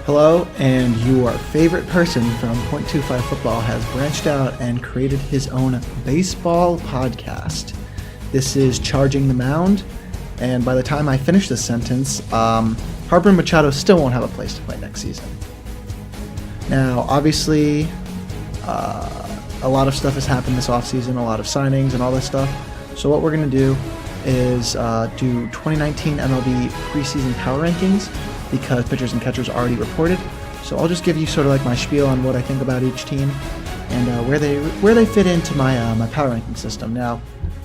Hello, and your favorite person from .25 Football has branched out and created his own baseball podcast. This is Charging the Mound, and by the time I finish this sentence, Harper and Machado still won't have a place to play next season. Now, obviously, a lot of stuff has happened this offseason, a lot of signings and all this stuff. So what we're going to do is do 2019 MLB Preseason Power Rankings, because pitchers and catchers are already reported. So I'll just give you sort of like my spiel on what I think about each team and where they fit into my power ranking system. Now,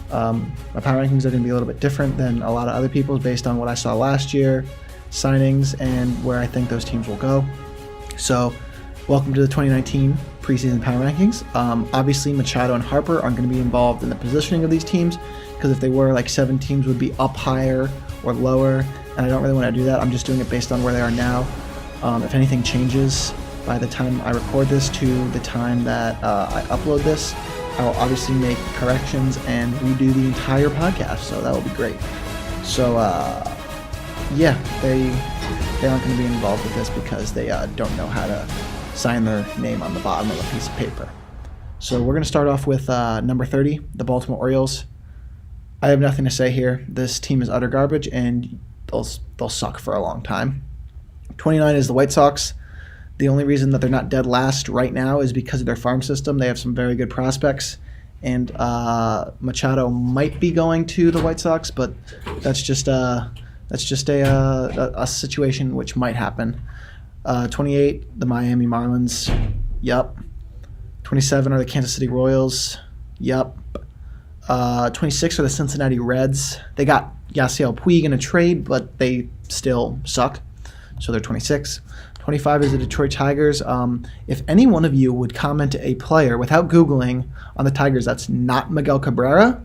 my power rankings are going to be a little bit different than a lot of other people's based on what I saw last year, signings, and where I think those teams will go. So, welcome to the 2019 Preseason Power Rankings. Obviously, Machado and Harper aren't going to be involved in the positioning of these teams, because if they were, like 7 teams would be up higher or lower, and I don't really want to do that. I'm just doing it based on where they are now. If anything changes by the time I record this to the time that I upload this, I will obviously make corrections and redo the entire podcast, so that will be great. So, yeah, they aren't going to be involved with this because they don't know how to sign their name on the bottom of a piece of paper. So we're going to start off with number 30, the Baltimore Orioles. I have nothing to say here. This team is utter garbage, and they'll suck for a long time. 29 is the White Sox. The only reason that they're not dead last right now is because of their farm system. They have some very good prospects, and Machado might be going to the White Sox, but that's just a situation which might happen. 28, the Miami Marlins. Yup. 27 are the Kansas City Royals. Yup. 26 are the Cincinnati Reds. They got Yasiel Puig in a trade, but they still suck, so they're 26. 25 is the Detroit Tigers. If any one of you would comment a player without Googling on the Tigers that's not Miguel Cabrera,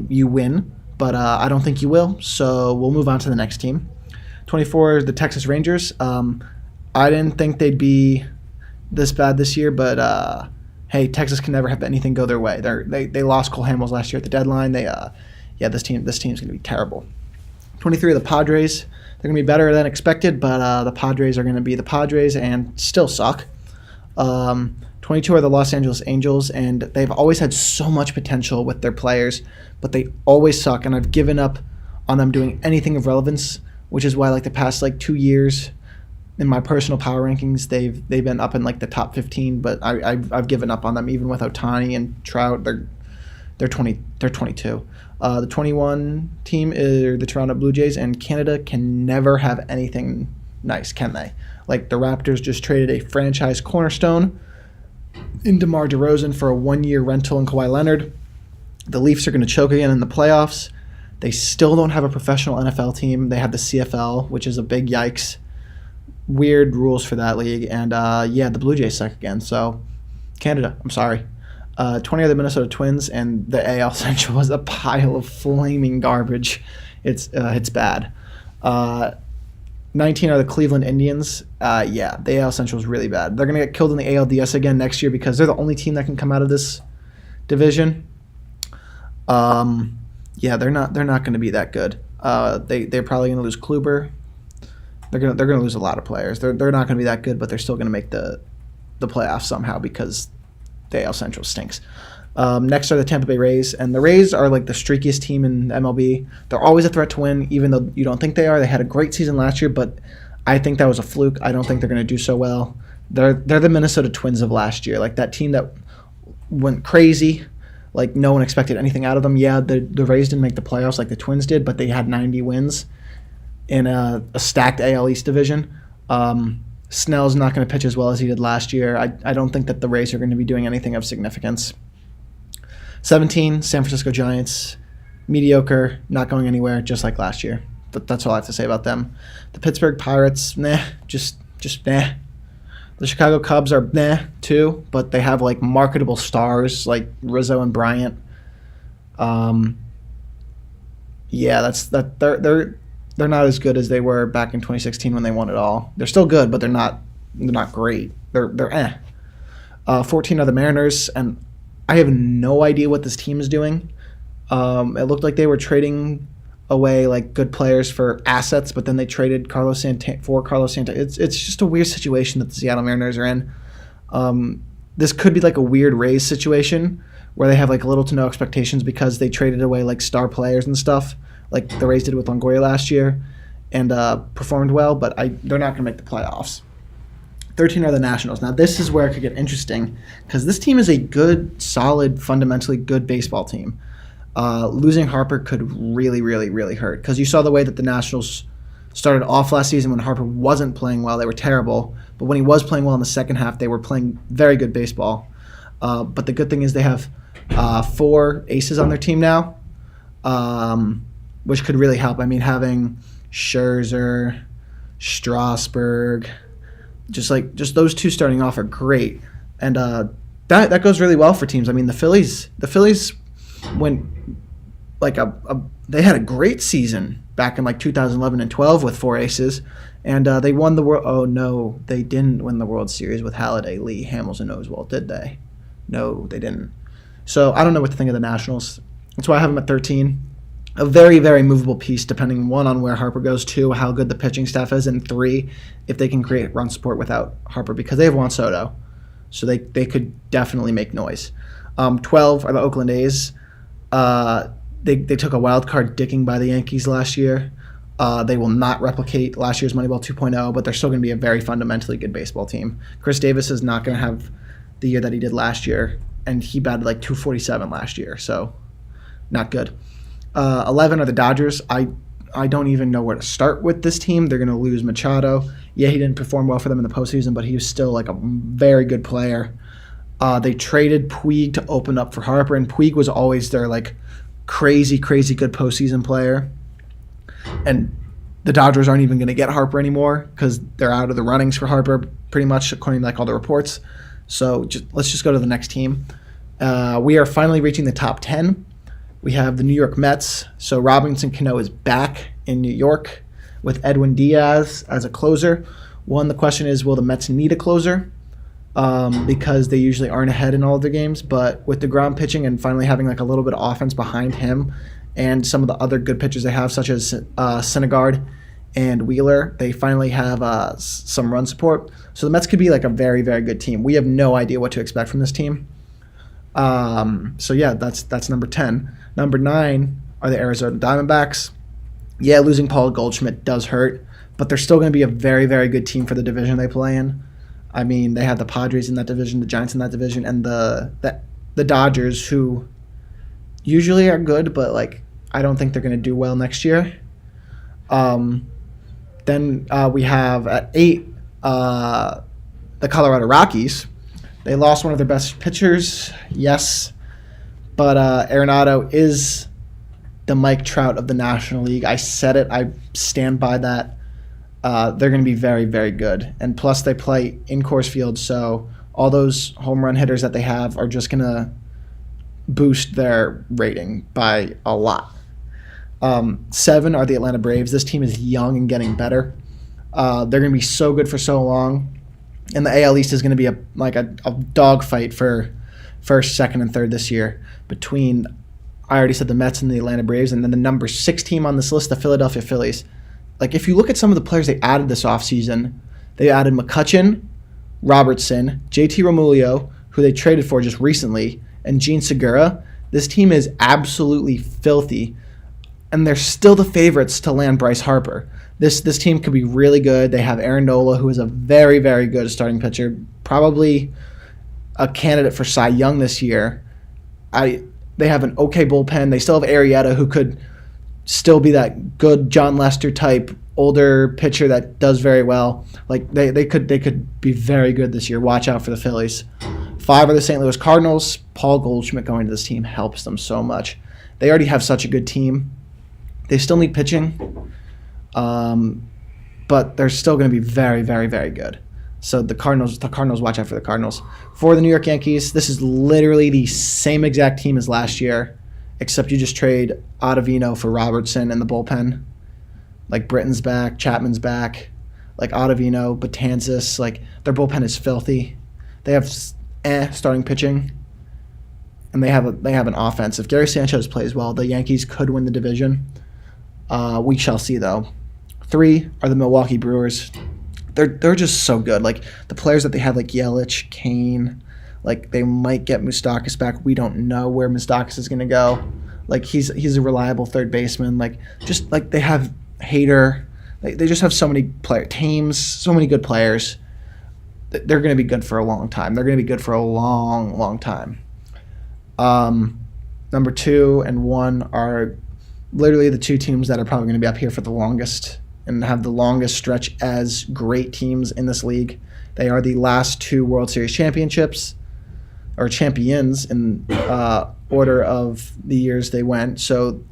you win, but I don't think you will, so we'll move on to the next team. 24 is the Texas Rangers. I didn't think they'd be this bad this year, but hey, Texas can never have anything go their way. They lost Cole Hamels last year at the deadline. This team's going to be terrible. 23 are the Padres. They're going to be better than expected, but the Padres are going to be the Padres and still suck. 22 are the Los Angeles Angels, and they've always had so much potential with their players, but they always suck, and I've given up on them doing anything of relevance, which is why the past 2 years in my personal power rankings, they've been up in the top 15, but I've given up on them even with Ohtani and Trout. They're 22. The 21 team is the Toronto Blue Jays, and Canada can never have anything nice, can they? The Raptors just traded a franchise cornerstone in DeMar DeRozan for a 1-year rental in Kawhi Leonard. The Leafs are going to choke again in the playoffs. They still don't have a professional NFL team. They have the CFL, which is a big yikes. Weird rules for that league. And, the Blue Jays suck again. So, Canada, I'm sorry. 20 are the Minnesota Twins, and the AL Central was a pile of flaming garbage. It's bad. 19 are the Cleveland Indians. The AL Central is really bad. They're going to get killed in the ALDS again next year because they're the only team that can come out of this division. They're not going to be that good. They're probably going to lose Kluber. They're going to lose a lot of players. They're not going to be that good, but they're still going to make the playoffs somehow because the AL Central stinks. Next are the Tampa Bay Rays, and the Rays are the streakiest team in MLB. They're always a threat to win, even though you don't think they are. They had a great season last year, but I think that was a fluke. I don't think they're going to do so well. They're the Minnesota Twins of last year, that team that went crazy. No one expected anything out of them. Yeah, the Rays didn't make the playoffs like the Twins did, but they had 90 wins in a stacked AL East division. Snell's not going to pitch as well as he did last year. I don't think that the Rays are going to be doing anything of significance. 17, San Francisco Giants. Mediocre, not going anywhere, just like last year. That's all I have to say about them. The Pittsburgh Pirates, just nah. The Chicago Cubs are too, but they have marketable stars like Rizzo and Bryant. They're not as good as they were back in 2016 when they won it all. They're still good, but they're not great. They're eh. 14 are the Mariners, and I have no idea what this team is doing. It looked like they were trading away like good players for assets, but then they traded Carlos Santana. It's just a weird situation that the Seattle Mariners are in. This could be like a weird Rays situation where they have like little to no expectations because they traded away like star players and stuff, like the Rays did with Longoria last year, and performed well, but they're not going to make the playoffs. 13 are the Nationals. Now this is where it could get interesting because this team is a good, solid, fundamentally good baseball team. Losing Harper could really, really, really hurt because you saw the way that the Nationals started off last season when Harper wasn't playing well. They were terrible. But when he was playing well in the second half, they were playing very good baseball. But the good thing is they have 4 aces on their team now, which could really help. I mean, having Scherzer, Strasburg, just those 2 starting off are great. And that goes really well for teams. I mean, the Phillies went like they had a great season back in like 2011 and 12 with 4 aces, and they won the world. Oh no, they didn't win the World Series with Halladay, Lee, Hamels, and Oswalt, did they? No, they didn't. So I don't know what to think of the Nationals. That's why I have them at 13. A very, very movable piece, depending 1 on where Harper goes, 2 how good the pitching staff is, and 3 if they can create run support without Harper because they have Juan Soto, so they could definitely make noise. 12 are the Oakland A's. They took a wild card dicking by the Yankees last year. They will not replicate last year's Moneyball 2.0, but they're still going to be a very fundamentally good baseball team. Chris Davis is not going to have the year that he did last year, and he batted like 247 last year, so not good. 11 are the Dodgers. I don't even know where to start with this team. They're going to lose Machado. Yeah, he didn't perform well for them in the postseason, but he was still like a very good player. They traded Puig to open up for Harper, and Puig was always their like crazy, crazy good postseason player. And the Dodgers aren't even going to get Harper anymore because they're out of the runnings for Harper, pretty much according to like all the reports. So let's just go to the next team. We are finally reaching the top 10. We have the New York Mets. So Robinson Cano is back in New York with Edwin Diaz as a closer. The question is, will the Mets need a closer? Because they usually aren't ahead in all of their games. But with DeGrom pitching and finally having like a little bit of offense behind him and some of the other good pitchers they have, such as Syndergaard and Wheeler, they finally have some run support. So the Mets could be like a very, very good team. We have no idea what to expect from this team. So yeah, that's number 10. Number 9 are the Arizona Diamondbacks. Yeah, losing Paul Goldschmidt does hurt, but they're still going to be a very, very good team for the division they play in. I mean, they have the Padres in that division, the Giants in that division, and the Dodgers, who usually are good, but like I don't think they're going to do well next year. Then we have at 8 the Colorado Rockies. They lost one of their best pitchers, yes, but Arenado is the Mike Trout of the National League. I said it. I stand by that. They're going to be very, very good. And plus they play in Coors Field, so all those home run hitters that they have are just going to boost their rating by a lot. 7 are the Atlanta Braves. This team is young and getting better. They're going to be so good for so long. And the AL East is going to be a dogfight for first, second, and third this year between, I already said, the Mets and the Atlanta Braves, and then the number 6 team on this list, the Philadelphia Phillies. Like, if you look at some of the players they added this offseason, they added McCutchen, Robertson, JT Romulio, who they traded for just recently, and Gene Segura. This team is absolutely filthy, and they're still the favorites to land Bryce Harper. This team could be really good. They have Aaron Nola, who is a very, very good starting pitcher, probably a candidate for Cy Young this year. They have an okay bullpen. They still have Arrieta, who could still be that good John Lester type older pitcher that does very well. Like they could be very good this year. Watch out for the Phillies. 5 are the St. Louis Cardinals. Paul Goldschmidt going to this team helps them so much. They already have such a good team. They still need pitching. But they're still going to be very, very, very good. So the Cardinals, watch out for the Cardinals. For the New York Yankees, this is literally the same exact team as last year, except you just trade Ottavino for Robertson in the bullpen. Like Britton's back, Chapman's back, like Ottavino, Betances, like their bullpen is filthy. They have starting pitching, and they have an offense. If Gary Sanchez plays well, the Yankees could win the division. We shall see, though. 3 are the Milwaukee Brewers. They're just so good. Like, the players that they have, like Yelich, Kane, like, they might get Moustakas back. We don't know where Moustakas is going to go. Like, he's a reliable third baseman. Like, just, like, they have Hader. They just have so many teams, so many good players. They're going to be good for a long time. They're going to be good for a long, long time. Number 2 and 1 are literally the 2 teams that are probably going to be up here for the longest and have the longest stretch as great teams in this league. They are the last 2 World Series championships, or champions in order of the years they went. So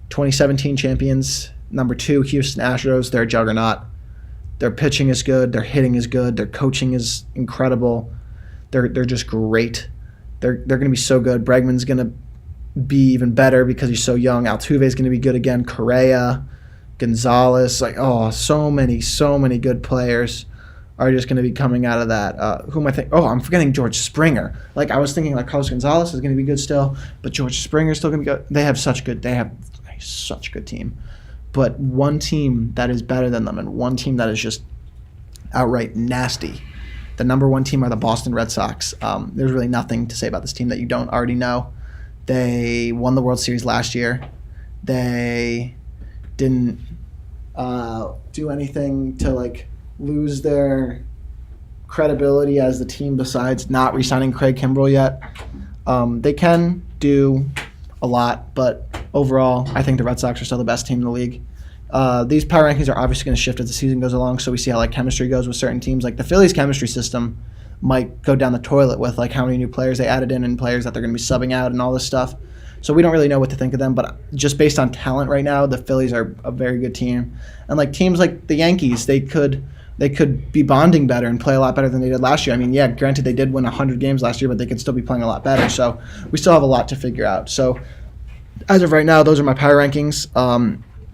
2017 champions, number 2, Houston Astros. They're a juggernaut. Their pitching is good. Their hitting is good. Their coaching is incredible. They're just great. They're going to be so good. Bregman's going to be even better because he's so young. Altuve's going to be good again. Correa, Gonzalez, so many good players are just going to be coming out of that. Who am I thinking? Oh, I'm forgetting George Springer. Like, I was thinking like Carlos Gonzalez is going to be good still, but George Springer's still going to be good. They have such a good team. But one team that is better than them and one team that is just outright nasty. The number 1 team are the Boston Red Sox. There's really nothing to say about this team that you don't already know. They won the World Series last year. They didn't do anything to like lose their credibility as the team besides not re-signing Craig Kimbrell yet. They can do a lot, but overall, I think the Red Sox are still the best team in the league. These power rankings are obviously going to shift as the season goes along, so we see how like chemistry goes with certain teams. Like the Phillies' chemistry system might go down the toilet with like how many new players they added in and players that they're going to be subbing out and all this stuff. So we don't really know what to think of them, but just based on talent right now, the Phillies are a very good team. And like teams like the Yankees, they could be bonding better and play a lot better than they did last year. I mean, yeah, granted they did win 100 games last year, but they could still be playing a lot better. So we still have a lot to figure out. So as of right now, those are my power rankings.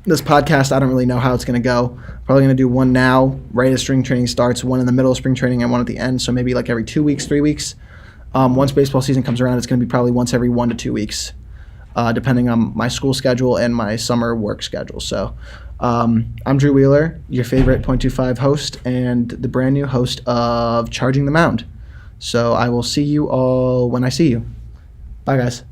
This podcast, I don't really know how it's going to go. Probably going to do one now, right as spring training starts, one in the middle of spring training, and one at the end. So maybe like every 2 weeks, 3 weeks. Once baseball season comes around, it's going to be probably once every 1 to 2 weeks, depending on my school schedule and my summer work schedule. So I'm Drew Wheeler, your favorite .25 host and the brand new host of Charging the Mound. So I will see you all when I see you. Bye, guys.